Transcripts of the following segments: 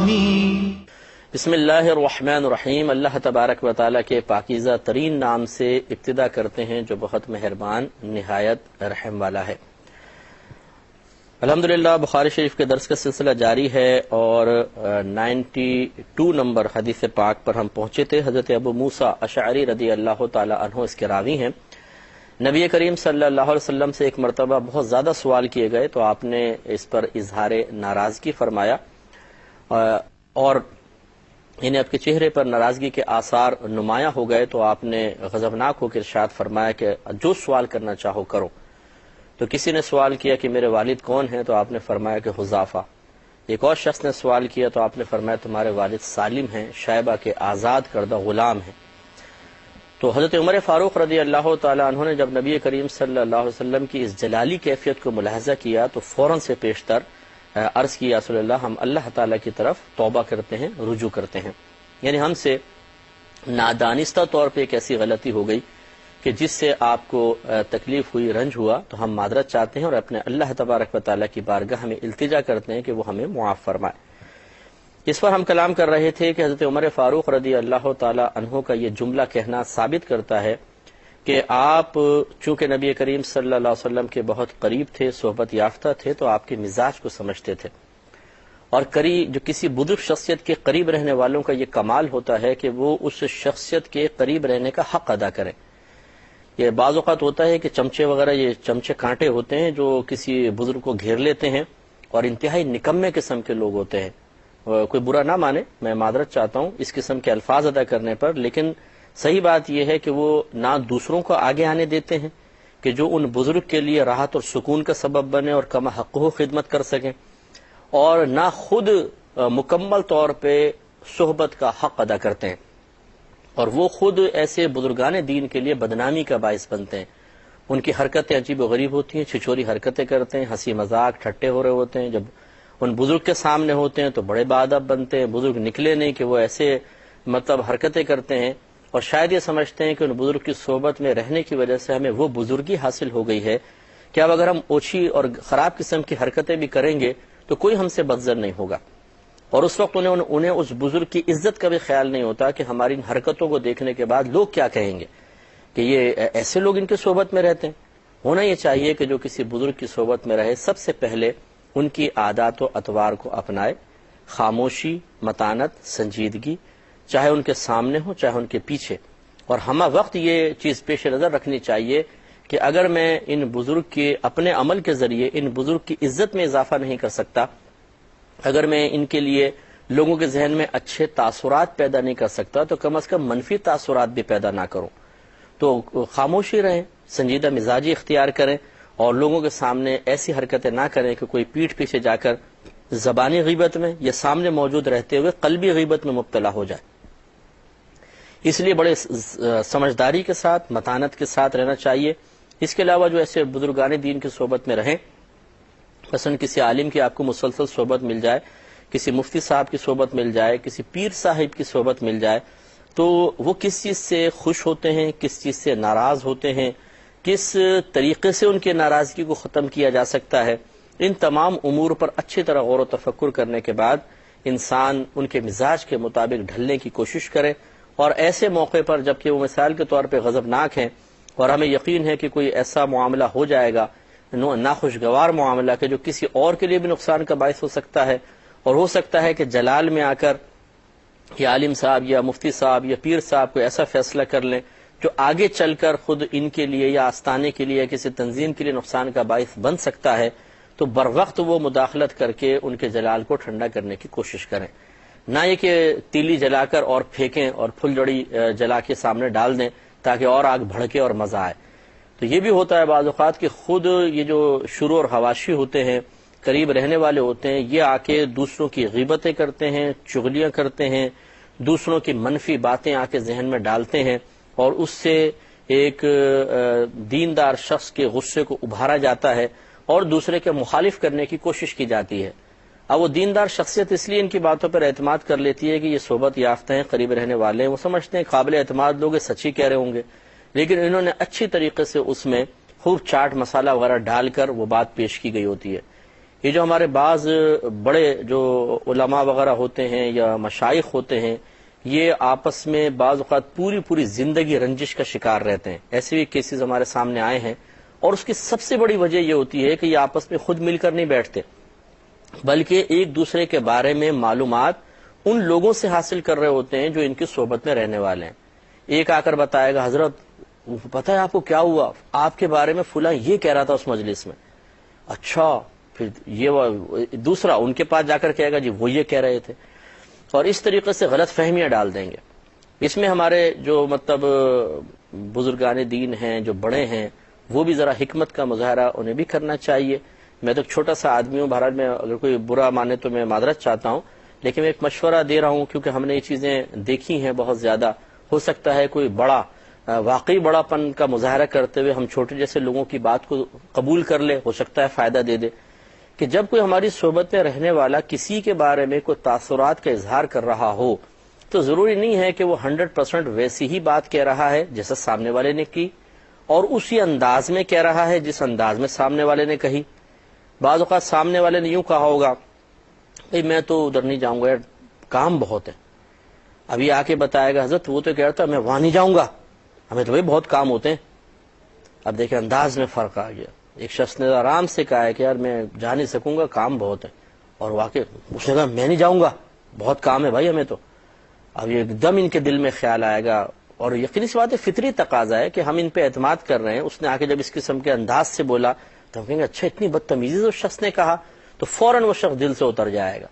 آمین۔ بسم اللہ الرحمن الرحیم۔ اللہ تبارک و تعالیٰ کے پاکیزہ ترین نام سے ابتدا کرتے ہیں جو بہت مہربان نہایت رحم والا ہے۔ الحمدللہ بخاری شریف کے درس کا سلسلہ جاری ہے اور 92 نمبر حدیث پاک پر ہم پہنچے تھے۔ حضرت ابو موسیٰ اشعری رضی اللہ تعالی عنہ اس کے راوی ہیں۔ نبی کریم صلی اللہ علیہ وسلم سے ایک مرتبہ بہت زیادہ سوال کیے گئے تو آپ نے اس پر اظہار ناراضگی فرمایا اور یعنی آپ کے چہرے پر ناراضگی کے آثار نمایاں ہو گئے تو آپ نے غضبناک ہو کر ارشاد فرمایا کہ جو سوال کرنا چاہو کرو۔ تو کسی نے سوال کیا کہ میرے والد کون ہیں تو آپ نے فرمایا کہ حذافہ۔ ایک اور شخص نے سوال کیا تو آپ نے فرمایا تمہارے والد سالم ہیں، شائبہ کے آزاد کردہ غلام ہیں۔ تو حضرت عمر فاروق رضی اللہ تعالی عنہ نے جب نبی کریم صلی اللہ علیہ وسلم کی اس جلالی کیفیت کو ملاحظہ کیا تو فوراً سے پیشتر عرض کیا رسول اللہ ہم اللہ تعالیٰ کی طرف توبہ کرتے ہیں، رجوع کرتے ہیں۔ یعنی ہم سے نادانستہ طور پہ ایک ایسی غلطی ہو گئی کہ جس سے آپ کو تکلیف ہوئی، رنج ہوا، تو ہم معذرت چاہتے ہیں اور اپنے اللہ تبارک و تعالیٰ کی بارگاہ میں التجا کرتے ہیں کہ وہ ہمیں معاف فرمائے۔ اس پر ہم کلام کر رہے تھے کہ حضرت عمر فاروق رضی اللہ تعالی عنہ کا یہ جملہ کہنا ثابت کرتا ہے کہ آپ چونکہ نبی کریم صلی اللہ علیہ وسلم کے بہت قریب تھے، صحبت یافتہ تھے، تو آپ کے مزاج کو سمجھتے تھے اور جو کسی بزرگ شخصیت کے قریب رہنے والوں کا یہ کمال ہوتا ہے کہ وہ اس شخصیت کے قریب رہنے کا حق ادا کریں۔ یہ بعض اوقات ہوتا ہے کہ چمچے وغیرہ، یہ چمچے کانٹے ہوتے ہیں جو کسی بزرگ کو گھیر لیتے ہیں اور انتہائی نکمے قسم کے لوگ ہوتے ہیں۔ کوئی برا نہ مانے، میں معذرت چاہتا ہوں اس قسم کے الفاظ ادا کرنے پر، لیکن صحیح بات یہ ہے کہ وہ نہ دوسروں کو آگے آنے دیتے ہیں کہ جو ان بزرگ کے لیے راحت اور سکون کا سبب بنے اور کما حقہ خدمت کر سکیں، اور نہ خود مکمل طور پہ صحبت کا حق ادا کرتے ہیں، اور وہ خود ایسے بزرگان دین کے لیے بدنامی کا باعث بنتے ہیں۔ ان کی حرکتیں عجیب و غریب ہوتی ہیں، چھچوری حرکتیں کرتے ہیں، ہنسی مذاق ٹھٹے ہو رہے ہوتے ہیں، جب ان بزرگ کے سامنے ہوتے ہیں تو بڑے باادب بنتے ہیں، بزرگ نکلے نہیں کہ وہ ایسے حرکتیں کرتے ہیں، اور شاید یہ سمجھتے ہیں کہ ان بزرگ کی صحبت میں رہنے کی وجہ سے ہمیں وہ بزرگی حاصل ہو گئی ہے کہ اب اگر ہم اوچھی اور خراب قسم کی حرکتیں بھی کریں گے تو کوئی ہم سے بدظن نہیں ہوگا، اور اس وقت انہیں اس بزرگ کی عزت کا بھی خیال نہیں ہوتا کہ ہماری ان حرکتوں کو دیکھنے کے بعد لوگ کیا کہیں گے کہ یہ ایسے لوگ ان کی صحبت میں رہتے ہیں۔ ہونا یہ چاہیے کہ جو کسی بزرگ کی صحبت میں رہے سب سے پہلے ان کی عادات و اطوار کو اپنائے، خاموشی، متانت، سنجیدگی، چاہے ان کے سامنے ہو چاہے ان کے پیچھے، اور ہمہ وقت یہ چیز پیش نظر رکھنی چاہیے کہ اگر میں ان بزرگ کے اپنے عمل کے ذریعے ان بزرگ کی عزت میں اضافہ نہیں کر سکتا، اگر میں ان کے لیے لوگوں کے ذہن میں اچھے تاثرات پیدا نہیں کر سکتا تو کم از کم منفی تاثرات بھی پیدا نہ کروں۔ تو خاموشی رہیں، سنجیدہ مزاجی اختیار کریں اور لوگوں کے سامنے ایسی حرکتیں نہ کریں کہ کوئی پیٹھ پیچھے جا کر زبانی غیبت میں یا سامنے موجود رہتے ہوئے قلبی غیبت میں مبتلا ہو جائے۔ اس لیے بڑے سمجھداری کے ساتھ، متانت کے ساتھ رہنا چاہیے۔ اس کے علاوہ جو ایسے بزرگان دین کی صحبت میں رہیں، مثلا کسی عالم کی آپ کو مسلسل صحبت مل جائے، کسی مفتی صاحب کی صحبت مل جائے، کسی پیر صاحب کی صحبت مل جائے، تو وہ کس چیز سے خوش ہوتے ہیں، کس چیز سے ناراض ہوتے ہیں، کس طریقے سے ان کی ناراضگی کو ختم کیا جا سکتا ہے، ان تمام امور پر اچھی طرح غور و تفکر کرنے کے بعد انسان ان کے مزاج کے مطابق ڈھلنے کی کوشش کرے، اور ایسے موقع پر جبکہ وہ مثال کے طور پہ غضبناک ہیں اور ہمیں یقین ہے کہ کوئی ایسا معاملہ ہو جائے گا، ناخوشگوار معاملہ کہ جو کسی اور کے لیے بھی نقصان کا باعث ہو سکتا ہے، اور ہو سکتا ہے کہ جلال میں آ کر یہ عالم صاحب یا مفتی صاحب یا پیر صاحب کوئی ایسا فیصلہ کر لیں جو آگے چل کر خود ان کے لیے یا آستانے کے لیے یا کسی تنظیم کے لیے نقصان کا باعث بن سکتا ہے، تو بر وقت وہ مداخلت کر کے ان کے جلال کو ٹھنڈا کرنے کی کوشش کریں، نہ یہ کہ تیلی جلا کر اور پھینکیں اور پھلجڑی جلا کے سامنے ڈال دیں تاکہ اور آگ بھڑکے اور مزہ آئے۔ تو یہ بھی ہوتا ہے بعض اوقات کہ خود یہ جو شروع اور حواشی ہوتے ہیں، قریب رہنے والے ہوتے ہیں، یہ آ کے دوسروں کی غیبتیں کرتے ہیں، چغلیاں کرتے ہیں، دوسروں کی منفی باتیں آ کے ذہن میں ڈالتے ہیں، اور اس سے ایک دیندار شخص کے غصے کو ابھارا جاتا ہے اور دوسرے کے مخالف کرنے کی کوشش کی جاتی ہے۔ اب وہ دیندار شخصیت اس لیے ان کی باتوں پر اعتماد کر لیتی ہے کہ یہ صحبت یافتہ ہیں، قریب رہنے والے ہیں، وہ سمجھتے ہیں قابل اعتماد لوگ سچ ہی کہہ رہے ہوں گے، لیکن انہوں نے اچھی طریقے سے اس میں خوب چاٹ مسالہ وغیرہ ڈال کر وہ بات پیش کی گئی ہوتی ہے۔ یہ جو ہمارے بعض بڑے جو علماء وغیرہ ہوتے ہیں یا مشائخ ہوتے ہیں، یہ آپس میں بعض اوقات پوری زندگی رنجش کا شکار رہتے ہیں. ایسے بھی کیسز ہمارے سامنے آئے ہیں، اور اس کی سب سے بڑی وجہ یہ ہوتی ہے کہ یہ آپس میں خود مل کر نہیں بیٹھتے، بلکہ ایک دوسرے کے بارے میں معلومات ان لوگوں سے حاصل کر رہے ہوتے ہیں جو ان کی صحبت میں رہنے والے ہیں. ایک آ کر بتائے گا، حضرت پتہ ہے آپ کو کیا ہوا، آپ کے بارے میں فلاں یہ کہہ رہا تھا اس مجلس میں. اچھا، پھر یہ دوسرا ان کے پاس جا کر کہے گا جی وہ یہ کہہ رہے تھے، اور اس طریقے سے غلط فہمیاں ڈال دیں گے. اس میں ہمارے جو مطلب بزرگان دین ہیں، جو بڑے ہیں، وہ بھی ذرا حکمت کا مظاہرہ انہیں بھی کرنا چاہیے. میں تو چھوٹا سا آدمی ہوں، بہرحال میں اگر کوئی برا مانے تو میں معذرت چاہتا ہوں، لیکن میں ایک مشورہ دے رہا ہوں کیونکہ ہم نے یہ چیزیں دیکھی ہیں بہت زیادہ. ہو سکتا ہے کوئی بڑا واقعی بڑا پن کا مظاہرہ کرتے ہوئے ہم چھوٹے جیسے لوگوں کی بات کو قبول کر لے، ہو سکتا ہے فائدہ دے دے. کہ جب کوئی ہماری صحبت میں رہنے والا کسی کے بارے میں کوئی تاثرات کا اظہار کر رہا ہو تو ضروری نہیں ہے کہ وہ 100% ویسی ہی بات کہہ رہا ہے جیسا سامنے والے نے کی، اور اسی انداز میں کہہ رہا ہے جس انداز میں سامنے والے نے کہی. بعض اوقات سامنے والے نے یوں کہا ہوگا، بھئی میں تو ادھر نہیں جاؤں گا یار، کام بہت ہے. ابھی آ کے بتائے گا، حضرت وہ تو کہہ رہا تھا میں وہاں نہیں جاؤں گا، ہمیں تو بھائی بہت کام ہوتے ہیں. اب دیکھیں انداز میں فرق آ گیا. ایک شخص نے آرام سے کہا ہے کہ یار میں جا نہیں سکوں گا، کام بہت ہے، اور واقعی اس نے کہا میں نہیں جاؤں گا، بہت کام ہے بھائی ہمیں تو. اب یہ ایک دم ان کے دل میں خیال آئے گا، اور یقینی سی بات ہے، فطری تقاضا ہے کہ ہم ان پہ اعتماد کر رہے ہیں. اس نے آ کے جب اس قسم کے انداز سے بولا تو ہم کہیں گے اچھا اتنی بدتمیزی سے اس شخص نے کہا، تو فوراً وہ شخص دل سے اتر جائے گا.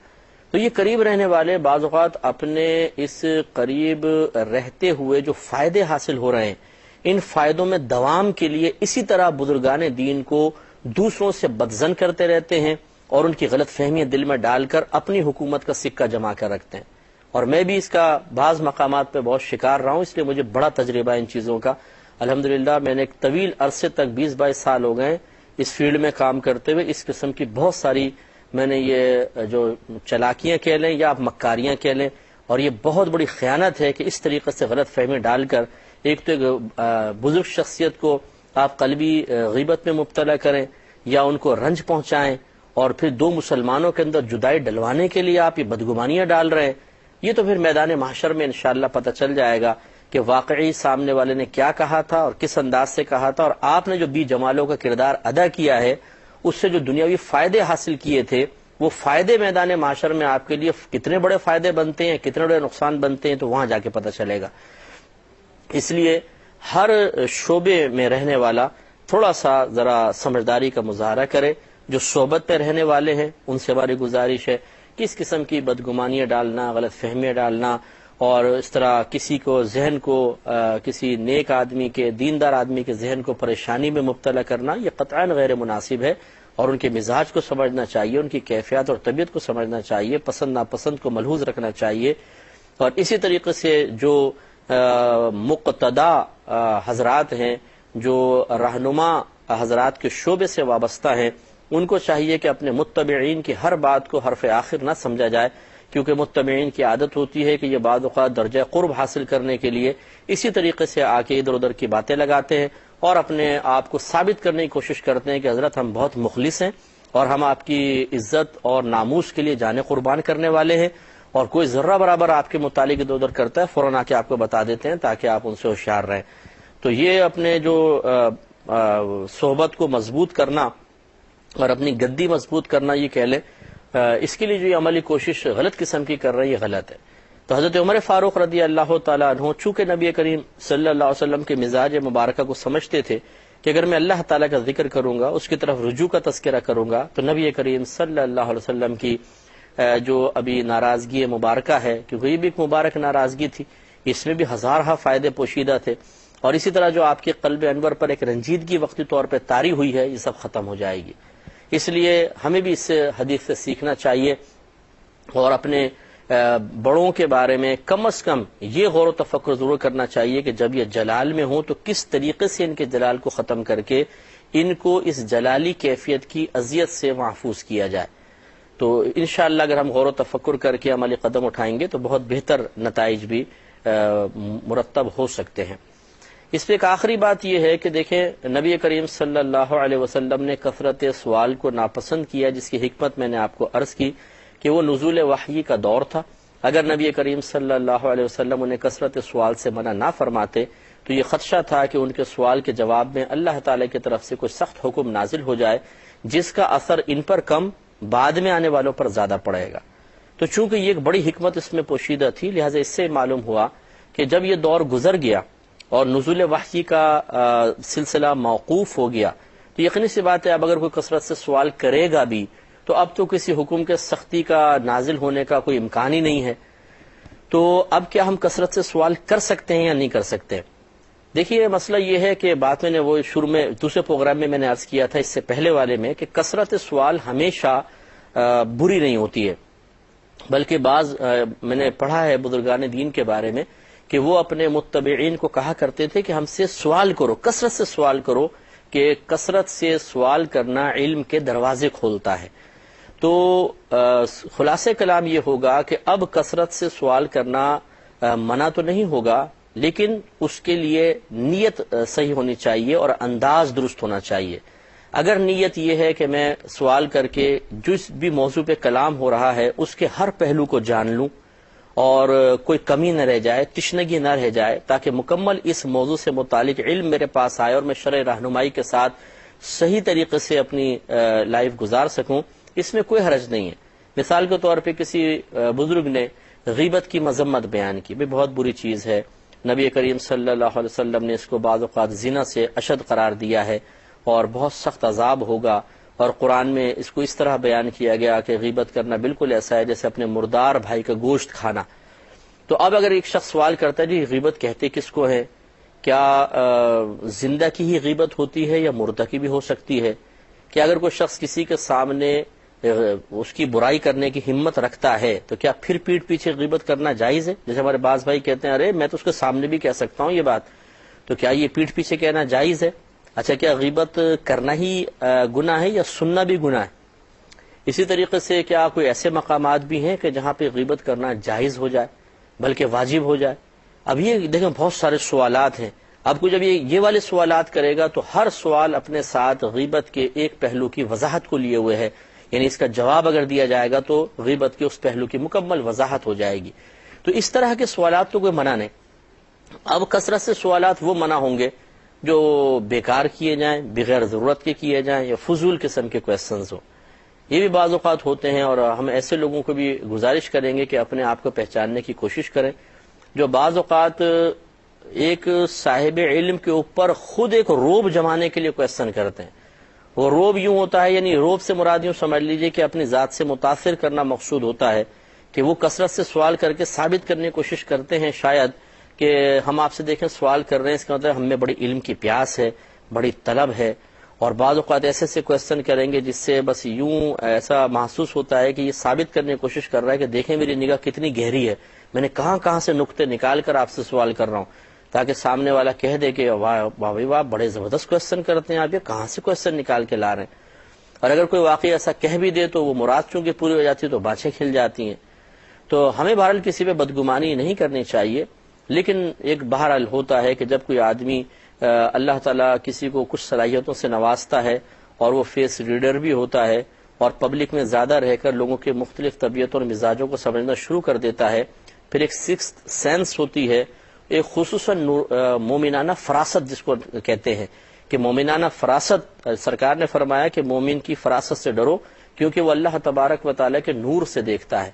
تو یہ قریب رہنے والے بعض اوقات اپنے اس قریب رہتے ہوئے جو فائدے حاصل ہو رہے ہیں، ان فائدوں میں دوام کے لیے اسی طرح بزرگان دین کو دوسروں سے بدظن کرتے رہتے ہیں اور ان کی غلط فہمیاں دل میں ڈال کر اپنی حکومت کا سکہ جمع کر رکھتے ہیں. اور میں بھی اس کا بعض مقامات پہ بہت شکار رہا ہوں، اس لیے مجھے بڑا تجربہ ان چیزوں کا. الحمدللہ میں نے ایک طویل عرصے تک 20-22 سال ہو گئے اس فیلڈ میں کام کرتے ہوئے. اس قسم کی بہت ساری میں نے یہ جو چلاکیاں کہہ لیں یا آپ مکاریاں کہہ لیں، اور یہ بہت بڑی خیانت ہے کہ اس طریقے سے غلط فہمی ڈال کر ایک تو بزرگ شخصیت کو آپ قلبی غیبت میں مبتلا کریں یا ان کو رنج پہنچائیں، اور پھر دو مسلمانوں کے اندر جدائی ڈلوانے کے لیے آپ یہ بدگمانیاں ڈال رہے ہیں. یہ تو پھر میدان محشر میں انشاءاللہ پتہ چل جائے گا کہ واقعی سامنے والے نے کیا کہا تھا اور کس انداز سے کہا تھا، اور آپ نے جو بی جمالوں کا کردار ادا کیا ہے، اس سے جو دنیاوی فائدے حاصل کیے تھے، وہ فائدے میدان معاشر میں آپ کے لیے کتنے بڑے فائدے بنتے ہیں، کتنے بڑے نقصان بنتے ہیں، تو وہاں جا کے پتہ چلے گا. اس لیے ہر شعبے میں رہنے والا تھوڑا سا ذرا سمجھداری کا مظاہرہ کرے. جو صحبت پہ رہنے والے ہیں ان سے ہماری گزارش ہے کس قسم کی بدگمانیاں ڈالنا، غلط فہمیاں ڈالنا، اور اس طرح کسی کو ذہن کو کسی نیک آدمی کے، دیندار آدمی کے ذہن کو پریشانی میں مبتلا کرنا، یہ قطعاً غیر مناسب ہے. اور ان کے مزاج کو سمجھنا چاہیے، ان کی کیفیات اور طبیعت کو سمجھنا چاہیے، پسند ناپسند کو ملحوظ رکھنا چاہیے. اور اسی طریقے سے جو مقتدا حضرات ہیں، جو رہنما حضرات کے شعبے سے وابستہ ہیں، ان کو چاہیے کہ اپنے متبعین کی ہر بات کو حرف آخر نہ سمجھا جائے، کیونکہ متبعین کی عادت ہوتی ہے کہ یہ بعض اوقات درجہ قرب حاصل کرنے کے لیے اسی طریقے سے آ کے ادھر ادھر کی باتیں لگاتے ہیں اور اپنے آپ کو ثابت کرنے کی کوشش کرتے ہیں کہ حضرت ہم بہت مخلص ہیں اور ہم آپ کی عزت اور ناموس کے لیے جانیں قربان کرنے والے ہیں، اور کوئی ذرہ برابر آپ کے متعلق ادھر ادھر کرتا ہے فوراً آ کے آپ کو بتا دیتے ہیں تاکہ آپ ان سے ہوشیار رہیں. تو یہ اپنے جو صحبت کو مضبوط کرنا اور اپنی گدی مضبوط کرنا، یہ کہہ لیں، اس کے لیے جو یہ عملی کوشش غلط قسم کی کر رہے ہیں، یہ غلط ہے. تو حضرت عمر فاروق رضی اللہ تعالیٰ عنہ چونکہ نبی کریم صلی اللہ علیہ وسلم کے مزاج مبارکہ کو سمجھتے تھے کہ اگر میں اللہ تعالیٰ کا ذکر کروں گا، اس کی طرف رجوع کا تذکرہ کروں گا، تو نبی کریم صلی اللہ علیہ وسلم کی جو ابھی ناراضگی مبارکہ ہے، کیونکہ یہ بھی ایک مبارک ناراضگی تھی، اس میں بھی ہزارہ فائدے پوشیدہ تھے، اور اسی طرح جو آپ کے قلب انور پر ایک رنجیدگی وقتی طور پہ طاری ہوئی ہے، یہ سب ختم ہو جائے گی. اس لیے ہمیں بھی اس حدیث سے سیکھنا چاہیے اور اپنے بڑوں کے بارے میں کم از کم یہ غور و تفکر ضرور کرنا چاہیے کہ جب یہ جلال میں ہوں تو کس طریقے سے ان کے جلال کو ختم کر کے ان کو اس جلالی کیفیت کی اذیت سے محفوظ کیا جائے. تو انشاءاللہ اگر ہم غور و تفکر کر کے عملی قدم اٹھائیں گے تو بہت بہتر نتائج بھی مرتب ہو سکتے ہیں. اس پہ ایک آخری بات یہ ہے کہ دیکھیں نبی کریم صلی اللہ علیہ وسلم نے کثرت سوال کو ناپسند کیا، جس کی حکمت میں نے آپ کو عرض کی کہ وہ نزول وحی کا دور تھا۔ اگر نبی کریم صلی اللہ علیہ وسلم انہیں کثرت سوال سے منع نہ فرماتے تو یہ خدشہ تھا کہ ان کے سوال کے جواب میں اللہ تعالی کی طرف سے کوئی سخت حکم نازل ہو جائے جس کا اثر ان پر کم، بعد میں آنے والوں پر زیادہ پڑے گا۔ تو چونکہ یہ ایک بڑی حکمت اس میں پوشیدہ تھی، لہٰذا اس سے معلوم ہوا کہ جب یہ دور گزر گیا اور نزول وحی کا سلسلہ موقوف ہو گیا تو یقینی سی بات ہے اب اگر کوئی کثرت سے سوال کرے گا بھی تو اب تو کسی حکم کے سختی کا نازل ہونے کا کوئی امکان ہی نہیں ہے۔ تو اب کیا ہم کثرت سے سوال کر سکتے ہیں یا نہیں کر سکتے؟ دیکھیے مسئلہ یہ ہے کہ بات میں نے وہ شروع میں دوسرے پروگرام میں نے عرض کیا تھا، اس سے پہلے والے میں، کہ کثرت سوال ہمیشہ بری نہیں ہوتی ہے، بلکہ بعض میں نے پڑھا ہے بزرگان دین کے بارے میں کہ وہ اپنے متبعین کو کہا کرتے تھے کہ ہم سے سوال کرو، کثرت سے سوال کرو، کہ کثرت سے سوال کرنا علم کے دروازے کھولتا ہے۔ تو خلاصہ کلام یہ ہوگا کہ اب کثرت سے سوال کرنا منع تو نہیں ہوگا، لیکن اس کے لیے نیت صحیح ہونی چاہیے اور انداز درست ہونا چاہیے۔ اگر نیت یہ ہے کہ میں سوال کر کے جس بھی موضوع پہ کلام ہو رہا ہے اس کے ہر پہلو کو جان لوں اور کوئی کمی نہ رہ جائے، تشنگی نہ رہ جائے، تاکہ مکمل اس موضوع سے متعلق علم میرے پاس آئے اور میں شرعی رہنمائی کے ساتھ صحیح طریقے سے اپنی لائف گزار سکوں، اس میں کوئی حرج نہیں ہے۔ مثال کے طور پہ کسی بزرگ نے غیبت کی مذمت بیان کی، بھی بہت بری چیز ہے، نبی کریم صلی اللہ علیہ وسلم نے اس کو بعض اوقات زنا سے اشد قرار دیا ہے اور بہت سخت عذاب ہوگا، اور قرآن میں اس کو اس طرح بیان کیا گیا کہ غیبت کرنا بالکل ایسا ہے جیسے اپنے مردار بھائی کا گوشت کھانا۔ تو اب اگر ایک شخص سوال کرتا ہے جی غیبت کہتے کس کو ہے؟ کیا زندہ کی ہی غیبت ہوتی ہے یا مردہ کی بھی ہو سکتی ہے؟ کہ اگر کوئی شخص کسی کے سامنے اس کی برائی کرنے کی ہمت رکھتا ہے تو کیا پھر پیٹھ پیچھے غیبت کرنا جائز ہے؟ جیسے ہمارے بعض بھائی کہتے ہیں ارے میں تو اس کے سامنے بھی کہہ سکتا ہوں یہ بات، تو کیا یہ پیٹھ پیچھے کہنا جائز ہے؟ اچھا، کیا غیبت کرنا ہی گناہ ہے یا سننا بھی گناہ ہے؟ اسی طریقے سے کیا کوئی ایسے مقامات بھی ہیں کہ جہاں پہ غیبت کرنا جائز ہو جائے بلکہ واجب ہو جائے؟ اب یہ دیکھیں بہت سارے سوالات ہیں، اب کو جب یہ والے سوالات کرے گا تو ہر سوال اپنے ساتھ غیبت کے ایک پہلو کی وضاحت کو لیے ہوئے ہے، یعنی اس کا جواب اگر دیا جائے گا تو غیبت کے اس پہلو کی مکمل وضاحت ہو جائے گی۔ تو اس طرح کے سوالات تو کوئی منع نہیں۔ اب کثرت سے سوالات وہ منع ہوں گے جو بیکار کیے جائیں، بغیر ضرورت کے کیے جائیں یا فضول قسم کے کویسچنز ہوں۔ یہ بھی بعض اوقات ہوتے ہیں اور ہم ایسے لوگوں کو بھی گزارش کریں گے کہ اپنے آپ کو پہچاننے کی کوشش کریں جو بعض اوقات ایک صاحب علم کے اوپر خود ایک روب جمانے کے لیے کویسچن کرتے ہیں۔ وہ روب یوں ہوتا ہے، یعنی روب سے مراد یوں سمجھ لیجئے کہ اپنی ذات سے متاثر کرنا مقصود ہوتا ہے کہ وہ کثرت سے سوال کر کے ثابت کرنے کی کوشش کرتے ہیں شاید کہ ہم آپ سے دیکھیں سوال کر رہے ہیں، اس کا مطلب ہم میں بڑی علم کی پیاس ہے، بڑی طلب ہے، اور بعض اوقات ایسے سے کویسچن کریں گے جس سے بس یوں ایسا محسوس ہوتا ہے کہ یہ ثابت کرنے کی کوشش کر رہا ہے کہ دیکھیں میری نگاہ کتنی گہری ہے، میں نے کہاں کہاں سے نقطے نکال کر آپ سے سوال کر رہا ہوں، تاکہ سامنے والا کہہ دے کہ واہ بھائی واہ بڑے زبردست کویسچن کرتے ہیں آپ، یہ کہاں سے کویسچن نکال کے لا رہے ہیں۔ اور اگر کوئی واقعی ایسا کہہ بھی دے تو وہ مراد چونکہ پوری ہو جاتی ہے تو باتیں کھل جاتی ہیں۔ تو ہمیں بہرحال کسی پہ بدگمانی نہیں کرنی چاہیے، لیکن ایک بہرحال ہوتا ہے کہ جب کوئی آدمی اللہ تعالیٰ کسی کو کچھ صلاحیتوں سے نوازتا ہے اور وہ فیس ریڈر بھی ہوتا ہے اور پبلک میں زیادہ رہ کر لوگوں کے مختلف طبیعتوں اور مزاجوں کو سمجھنا شروع کر دیتا ہے، پھر ایک سکستھ سینس ہوتی ہے، ایک خصوصاً مومنانہ فراست جس کو کہتے ہیں کہ مومنانہ فراست، سرکار نے فرمایا کہ مومن کی فراست سے ڈرو کیونکہ وہ اللہ تبارک و تعالیٰ کے نور سے دیکھتا ہے۔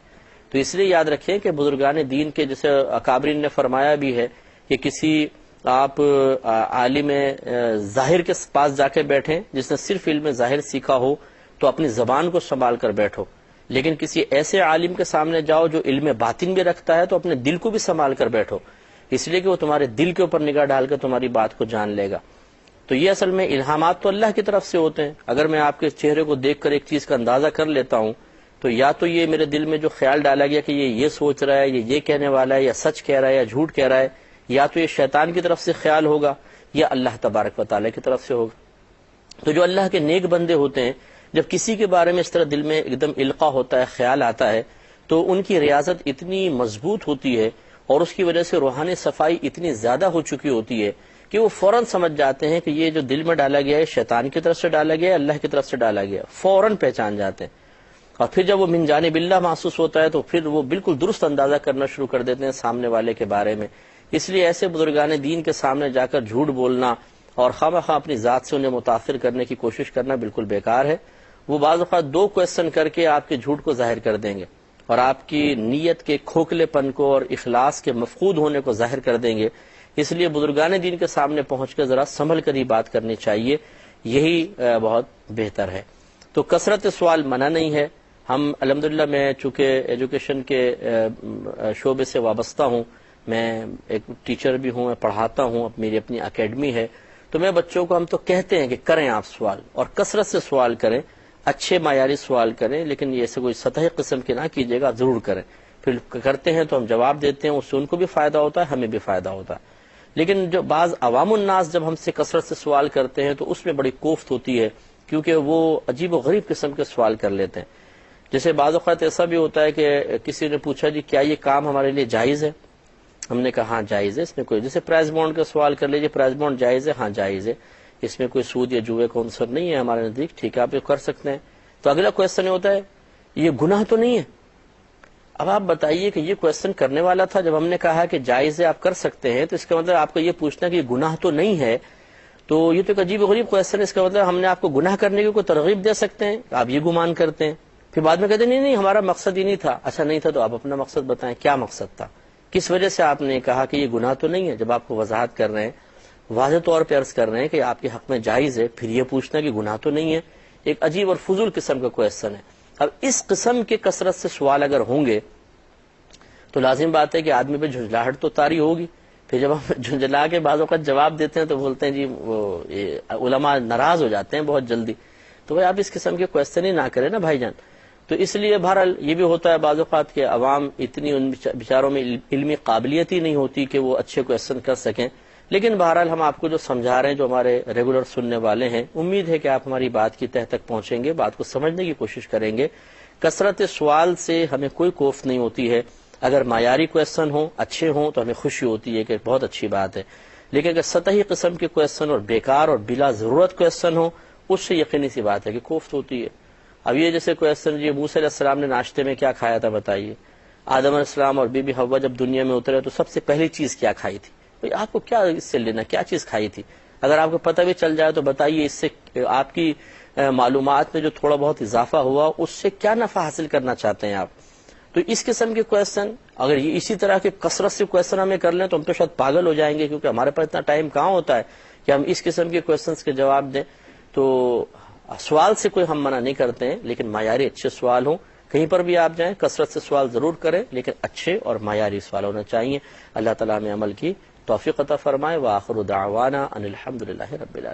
تو اس لیے یاد رکھیں کہ بزرگان دین کے جیسے اکابرین نے فرمایا بھی ہے کہ کسی آپ عالم ظاہر کے پاس جا کے بیٹھیں جس نے صرف علم ظاہر سیکھا ہو تو اپنی زبان کو سنبھال کر بیٹھو، لیکن کسی ایسے عالم کے سامنے جاؤ جو علم باطن بھی رکھتا ہے تو اپنے دل کو بھی سنبھال کر بیٹھو، اس لیے کہ وہ تمہارے دل کے اوپر نگاہ ڈال کر تمہاری بات کو جان لے گا۔ تو یہ اصل میں الہامات تو اللہ کی طرف سے ہوتے ہیں۔ اگر میں آپ کے چہرے کو دیکھ کر ایک چیز کا اندازہ کر لیتا ہوں تو یا تو یہ میرے دل میں جو خیال ڈالا گیا کہ یہ سوچ رہا ہے، یہ کہنے والا ہے، یا سچ کہہ رہا ہے یا جھوٹ کہہ رہا ہے، یا تو یہ شیطان کی طرف سے خیال ہوگا یا اللہ تبارک و تعالیٰ کی طرف سے ہوگا۔ تو جو اللہ کے نیک بندے ہوتے ہیں جب کسی کے بارے میں اس طرح دل میں ایک دم القاء ہوتا ہے، خیال آتا ہے، تو ان کی ریاضت اتنی مضبوط ہوتی ہے اور اس کی وجہ سے روحانی صفائی اتنی زیادہ ہو چکی ہوتی ہے کہ وہ فوراً سمجھ جاتے ہیں کہ یہ جو دل میں ڈالا گیا ہے شیطان کی طرف سے ڈالا گیا ہے، اللہ کی طرف سے ڈالا گیا، فوراً پہچان جاتے ہیں۔ اور پھر جب وہ من جانب اللہ محسوس ہوتا ہے تو پھر وہ بالکل درست اندازہ کرنا شروع کر دیتے ہیں سامنے والے کے بارے میں۔ اس لیے ایسے بزرگان دین کے سامنے جا کر جھوٹ بولنا اور خواہ اپنی ذات سے انہیں متاثر کرنے کی کوشش کرنا بالکل بیکار ہے۔ وہ بعض اوقات دو کویسچن کر کے آپ کے جھوٹ کو ظاہر کر دیں گے اور آپ کی نیت کے کھوکھلے پن کو اور اخلاص کے مفقود ہونے کو ظاہر کر دیں گے۔ اس لیے بزرگان دین کے سامنے پہنچ کر ذرا سنبھل کر ہی بات کرنی چاہیے، یہی بہت بہتر ہے۔ تو کثرت سوال منع نہیں ہے۔ ہم الحمدللہ، میں چونکہ ایجوکیشن کے شعبے سے وابستہ ہوں، میں ایک ٹیچر بھی ہوں، میں پڑھاتا ہوں، میری اپنی اکیڈمی ہے، تو میں بچوں کو ہم تو کہتے ہیں کہ کریں آپ سوال، اور کثرت سے سوال کریں، اچھے معیاری سوال کریں، لیکن یہ سے کوئی سطحی قسم کے نہ کیجیے گا، ضرور کریں۔ پھر کرتے ہیں تو ہم جواب دیتے ہیں، اس سے ان کو بھی فائدہ ہوتا ہے، ہمیں بھی فائدہ ہوتا ہے۔ لیکن جو بعض عوام الناس جب ہم سے کثرت سے سوال کرتے ہیں تو اس میں بڑی کوفت ہوتی ہے، کیونکہ وہ عجیب و غریب قسم کے سوال کر لیتے ہیں۔ جیسے بعض اوقات ایسا بھی ہوتا ہے کہ کسی نے پوچھا جی کیا یہ کام ہمارے لیے جائز ہے؟ ہم نے کہا ہاں جائز ہے، اس میں کوئی، جیسے پرائز بانڈ کا سوال کر لیجیے، پرائز بانڈ جائز ہے؟ ہاں جائز ہے، اس میں کوئی سود یا جوئے کا عنصر نہیں ہے ہمارے نزدیک، ٹھیک ہے آپ یہ کر سکتے ہیں۔ تو اگلا کویسچن ہوتا ہے یہ گناہ تو نہیں ہے؟ اب آپ بتائیے کہ یہ کویسچن کرنے والا تھا جب ہم نے کہا کہ جائز ہے آپ کر سکتے ہیں، تو اس کا مطلب آپ کو یہ پوچھنا کہ یہ گناہ تو نہیں ہے، تو یہ تو ایک عجیب و غریب کویسچن ہے۔ اس کا مطلب ہم نے آپ کو گناہ کرنے کی کوئی ترغیب دے سکتے ہیں؟ آپ یہ گمان کرتے ہیں، پھر بعد میں کہتے ہیں نہیں ہمارا مقصد ہی نہیں تھا۔ اچھا نہیں تھا تو آپ اپنا مقصد بتائیں، کیا مقصد تھا، کس وجہ سے آپ نے کہا کہ یہ گناہ تو نہیں ہے؟ جب آپ کو وضاحت کر رہے ہیں، واضح طور پہ عرض کر رہے ہیں کہ آپ کے حق میں جائز ہے، پھر یہ پوچھنا کہ گناہ تو نہیں ہے، ایک عجیب اور فضول قسم کا کویسچن ہے۔ اب اس قسم کے کثرت سے سوال اگر ہوں گے تو لازم بات ہے کہ آدمی پہ جھنجھلاہٹ تو طاری ہوگی۔ پھر جب ہم جھنجھلا کے بعض اوقات جواب دیتے ہیں تو بولتے ہیں جی وہ علماء ناراض ہو جاتے ہیں بہت جلدی، تو بھائی آپ اس قسم کے کویسچن ہی نہ کریں نا بھائی جان۔ تو اس لیے بہرحال یہ بھی ہوتا ہے بعض اوقات کہ عوام اتنی ان بیچاروں میں علمی قابلیت ہی نہیں ہوتی کہ وہ اچھے کویسچن کر سکیں، لیکن بہرحال ہم آپ کو جو سمجھا رہے ہیں، جو ہمارے ریگولر سننے والے ہیں، امید ہے کہ آپ ہماری بات کی تہ تک پہنچیں گے، بات کو سمجھنے کی کوشش کریں گے۔ کثرت سوال سے ہمیں کوئی کوف نہیں ہوتی ہے، اگر معیاری کویسچن ہوں، اچھے ہوں تو ہمیں خوشی ہوتی ہے کہ بہت اچھی بات ہے، لیکن اگر سطحی قسم کے کویسچن اور بیکار اور بلا ضرورت کویسچن ہوں، اس سے یقینی سی بات ہے کہ کوفت ہوتی ہے۔ اب یہ جیسے کویسچن جی موسیٰ علیہ السلام نے ناشتے میں کیا کھایا تھا بتائیے، آدم علیہ السلام اور بی بی حوا جب دنیا میں اترے تو سب سے پہلی چیز کیا کھائی تھی؟ بھئی آپ کو کیا اس سے لینا، کیا چیز کھائی تھی؟ اگر آپ کو پتہ بھی چل جائے تو بتائیے، اس سے آپ کی معلومات میں جو تھوڑا بہت اضافہ ہوا اس سے کیا نفع حاصل کرنا چاہتے ہیں آپ؟ تو اس قسم کے کویسچن اگر یہ اسی طرح کے کثرت سے کویسچن ہمیں کر لیں تو ہم تو شاید پاگل ہو جائیں گے، کیونکہ ہمارے پاس اتنا ٹائم کہاں ہوتا ہے کہ ہم اس قسم کے کویسچنس کے جواب دیں۔ تو سوال سے کوئی ہم منع نہیں کرتے ہیں، لیکن معیاری اچھے سوال ہوں، کہیں پر بھی آپ جائیں کثرت سے سوال ضرور کریں، لیکن اچھے اور معیاری سوال ہونا چاہیے۔ اللہ تعالیٰ ہمیں عمل کی توفیق عطا فرمائے۔ وآخر دعوانا ان الحمدللہ رب العالمین۔